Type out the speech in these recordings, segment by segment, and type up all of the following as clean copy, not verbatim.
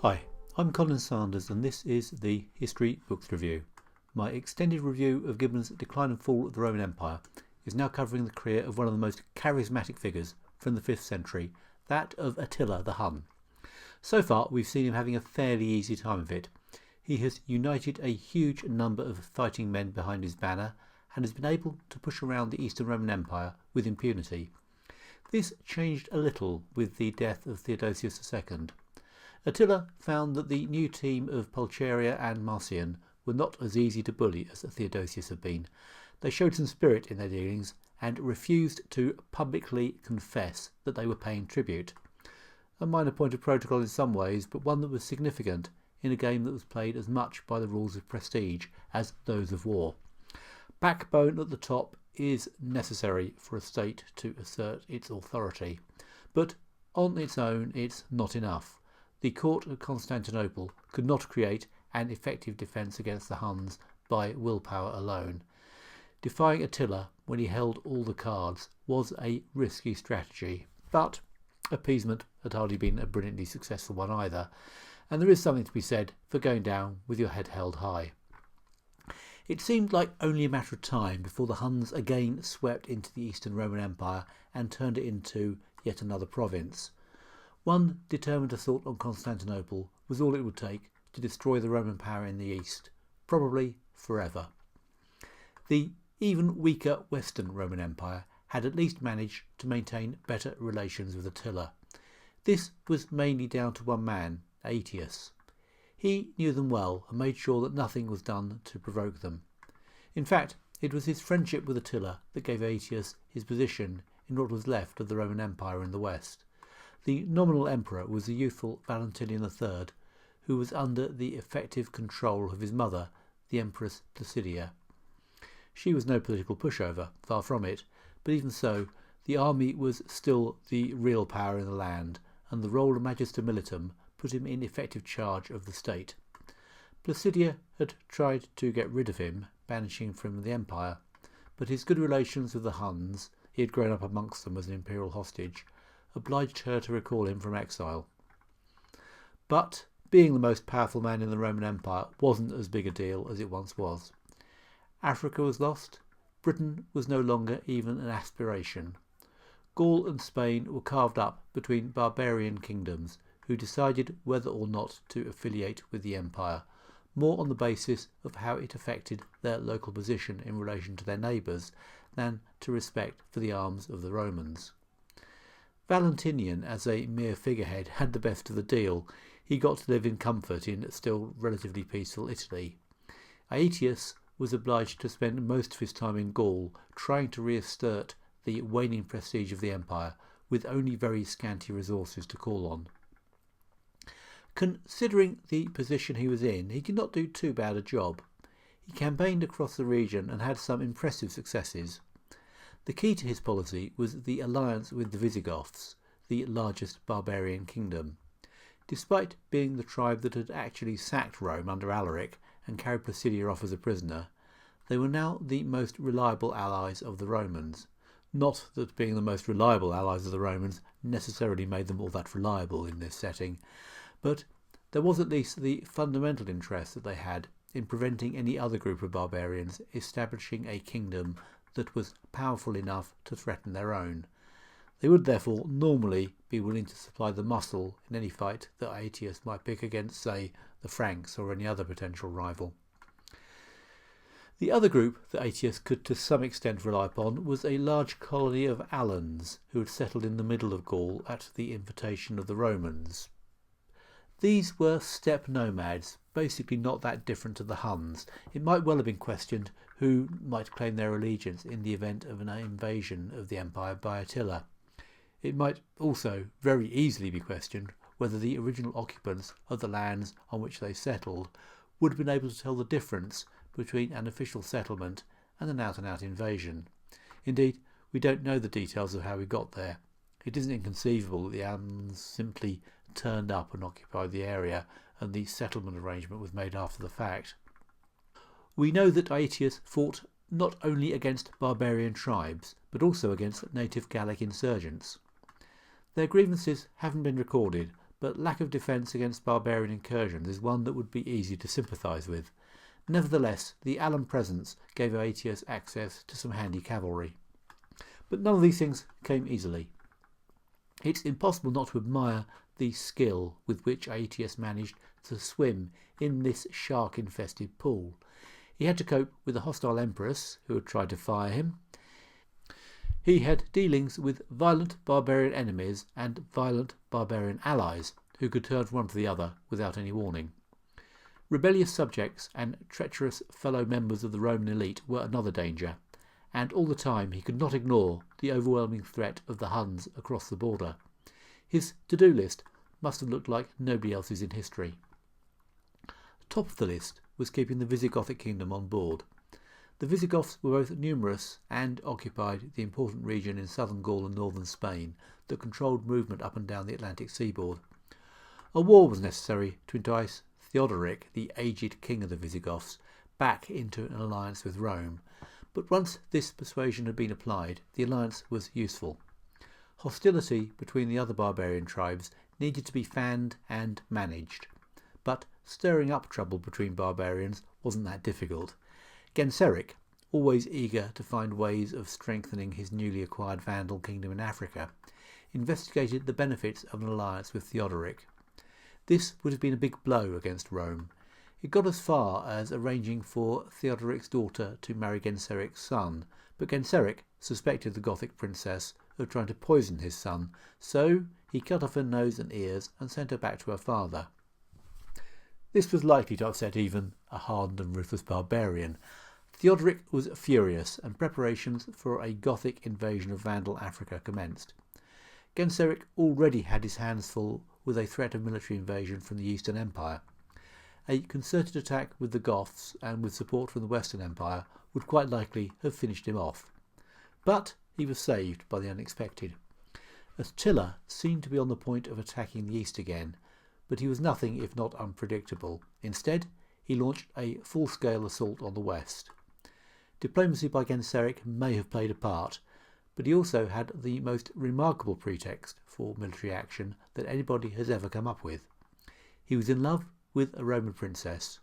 Hi, I'm Colin Sanders and this is the History Books Review. My extended review of Gibbon's Decline and Fall of the Roman Empire is now covering the career of one of the most charismatic figures from the 5th century, that of Attila the Hun. So far we've seen him having a fairly easy time of it. He has united a huge number of fighting men behind his banner and has been able to push around the Eastern Roman Empire with impunity. This changed a little with the death of Theodosius II. Attila found that the new team of Pulcheria and Marcian were not as easy to bully as Theodosius had been. They showed some spirit in their dealings and refused to publicly confess that they were paying tribute. A minor point of protocol in some ways, but one that was significant in a game that was played as much by the rules of prestige as those of war. Backbone at the top is necessary for a state to assert its authority, but on its own it's not enough. The court of Constantinople could not create an effective defence against the Huns by willpower alone. Defying Attila when he held all the cards was a risky strategy, but appeasement had hardly been a brilliantly successful one either, and there is something to be said for going down with your head held high. It seemed like only a matter of time before the Huns again swept into the Eastern Roman Empire and turned it into yet another province. One determined assault on Constantinople was all it would take to destroy the Roman power in the east, probably forever. The even weaker Western Roman Empire had at least managed to maintain better relations with Attila. This was mainly down to one man, Aetius. He knew them well and made sure that nothing was done to provoke them. In fact, it was his friendship with Attila that gave Aetius his position in what was left of the Roman Empire in the west. The nominal emperor was the youthful Valentinian III, who was under the effective control of his mother, the Empress Placidia. She was no political pushover, far from it, but even so, the army was still the real power in the land, and the role of Magister Militum put him in effective charge of the state. Placidia had tried to get rid of him, banishing him from the empire, but his good relations with the Huns, he had grown up amongst them as an imperial hostage, obliged her to recall him from exile. But being the most powerful man in the Roman Empire wasn't as big a deal as it once was. Africa was lost. Britain was no longer even an aspiration. Gaul and Spain were carved up between barbarian kingdoms who decided whether or not to affiliate with the empire, more on the basis of how it affected their local position in relation to their neighbours than to respect for the arms of the Romans. Valentinian, as a mere figurehead, had the best of the deal. He got to live in comfort in still relatively peaceful Italy. Aetius was obliged to spend most of his time in Gaul trying to reassert the waning prestige of the empire, with only very scanty resources to call on. Considering the position he was in, he did not do too bad a job. He campaigned across the region and had some impressive successes. The key to his policy was the alliance with the Visigoths, the largest barbarian kingdom. Despite being the tribe that had actually sacked Rome under Alaric and carried Placidia off as a prisoner, they were now the most reliable allies of the Romans. Not that being the most reliable allies of the Romans necessarily made them all that reliable in this setting, but there was at least the fundamental interest that they had in preventing any other group of barbarians establishing a kingdom that was powerful enough to threaten their own. They would therefore normally be willing to supply the muscle in any fight that Aetius might pick against, say, the Franks or any other potential rival. The other group that Aetius could to some extent rely upon was a large colony of Alans who had settled in the middle of Gaul at the invitation of the Romans. These were steppe nomads, basically not that different to the Huns. It might well have been questioned who might claim their allegiance in the event of an invasion of the empire by Attila. It might also very easily be questioned whether the original occupants of the lands on which they settled would have been able to tell the difference between an official settlement and an out-and-out invasion. Indeed, we don't know the details of how we got there. It isn't inconceivable that the Alans simply turned up and occupied the area and the settlement arrangement was made after the fact. We know that Aetius fought not only against barbarian tribes, but also against native Gallic insurgents. Their grievances haven't been recorded, but lack of defence against barbarian incursions is one that would be easy to sympathise with. Nevertheless, the Allan presence gave Aetius access to some handy cavalry. But none of these things came easily. It's impossible not to admire the skill with which Aetius managed to swim in this shark-infested pool. He had to cope with a hostile empress who had tried to fire him. He had dealings with violent barbarian enemies and violent barbarian allies who could turn from one to the other without any warning. Rebellious subjects and treacherous fellow members of the Roman elite were another danger, and all the time he could not ignore the overwhelming threat of the Huns across the border. His to-do list must have looked like nobody else's in history. Top of the list was keeping the Visigothic kingdom on board. The Visigoths were both numerous and occupied the important region in southern Gaul and northern Spain that controlled movement up and down the Atlantic seaboard. A war was necessary to entice Theodoric, the aged king of the Visigoths, back into an alliance with Rome, but once this persuasion had been applied, the alliance was useful. Hostility between the other barbarian tribes needed to be fanned and managed, but stirring up trouble between barbarians wasn't that difficult. Genseric, always eager to find ways of strengthening his newly acquired Vandal kingdom in Africa, investigated the benefits of an alliance with Theodoric. This would have been a big blow against Rome. It got as far as arranging for Theodoric's daughter to marry Genseric's son, but Genseric suspected the Gothic princess of trying to poison his son, so he cut off her nose and ears and sent her back to her father. This was likely to upset even a hardened and ruthless barbarian. Theodoric was furious, and preparations for a Gothic invasion of Vandal Africa commenced. Genseric already had his hands full with a threat of military invasion from the Eastern Empire. A concerted attack with the Goths and with support from the Western Empire would quite likely have finished him off. But he was saved by the unexpected. Attila seemed to be on the point of attacking the East again, but he was nothing if not unpredictable. Instead, he launched a full-scale assault on the West. Diplomacy by Genseric may have played a part, but he also had the most remarkable pretext for military action that anybody has ever come up with. He was in love with a Roman princess.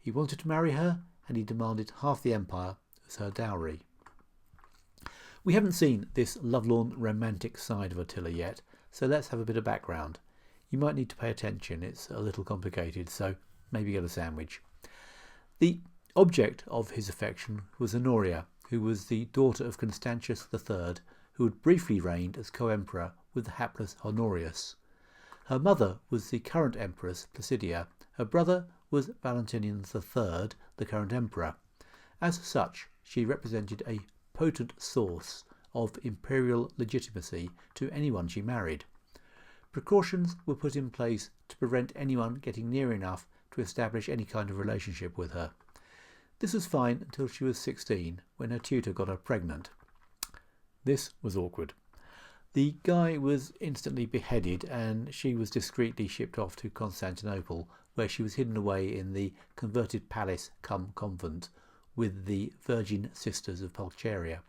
He wanted to marry her, and he demanded half the empire as her dowry. We haven't seen this lovelorn romantic side of Attila yet, so let's have a bit of background. You might need to pay attention, it's a little complicated, so maybe get a sandwich. The object of his affection was Honoria, who was the daughter of Constantius III, who had briefly reigned as co-emperor with the hapless Honorius. Her mother was the current empress Placidia. Her brother was Valentinian III, the current emperor. As such, she represented a potent source of imperial legitimacy to anyone she married. Precautions were put in place to prevent anyone getting near enough to establish any kind of relationship with her. This was fine until she was 16, when her tutor got her pregnant. This was awkward. The guy was instantly beheaded, and she was discreetly shipped off to Constantinople, where she was hidden away in the converted palace cum convent with the Virgin Sisters of Pulcheria.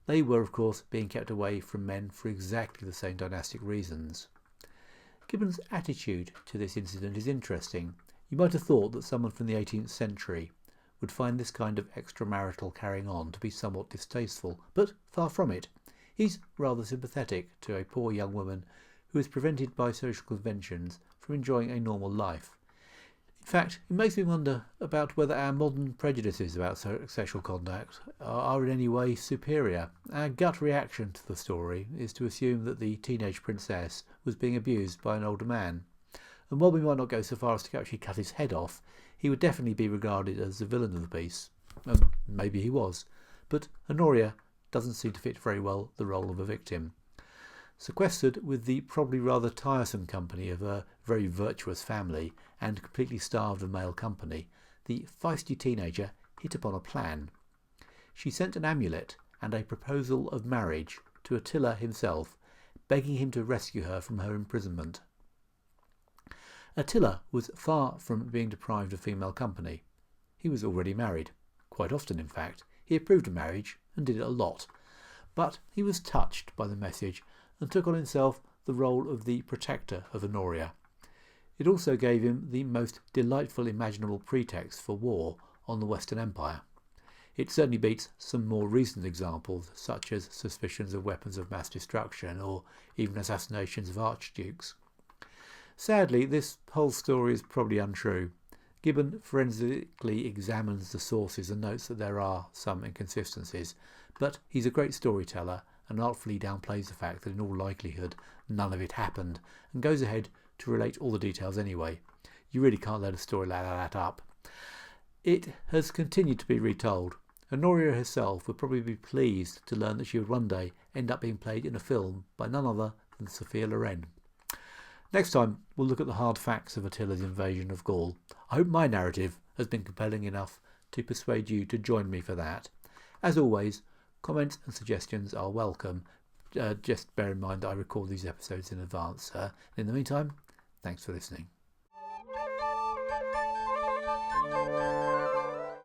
They were, of course, being kept away from men for exactly the same dynastic reasons. Gibbon's attitude to this incident is interesting. You might have thought that someone from the 18th century would find this kind of extramarital carrying on to be somewhat distasteful, but far from it. He's rather sympathetic to a poor young woman who is prevented by social conventions from enjoying a normal life. In fact, it makes me wonder about whether our modern prejudices about sexual conduct are in any way superior. Our gut reaction to the story is to assume that the teenage princess was being abused by an older man. And while we might not go so far as to actually cut his head off, he would definitely be regarded as the villain of the piece. Maybe he was. But Honoria doesn't seem to fit very well the role of a victim. Sequestered with the probably rather tiresome company of a very virtuous family and completely starved of male company, the feisty teenager hit upon a plan. She sent an amulet and a proposal of marriage to Attila himself, begging him to rescue her from her imprisonment. Attila was far from being deprived of female company. He was already married, quite often in fact. He approved of marriage and did it a lot. But he was touched by the message and took on himself the role of the protector of Honoria. It also gave him the most delightful imaginable pretext for war on the Western Empire. It certainly beats some more recent examples, such as suspicions of weapons of mass destruction or even assassinations of archdukes. Sadly, this whole story is probably untrue. Gibbon forensically examines the sources and notes that there are some inconsistencies, but he's a great storyteller and artfully downplays the fact that in all likelihood none of it happened, and goes ahead to relate all the details anyway. You really can't let a story like that up. It has continued to be retold. Honoria herself would probably be pleased to learn that she would one day end up being played in a film by none other than Sophia Loren. Next time, we'll look at the hard facts of Attila's invasion of Gaul. I hope my narrative has been compelling enough to persuade you to join me for that. As always, comments and suggestions are welcome. Just bear in mind that I record these episodes in advance. In the meantime, thanks for listening.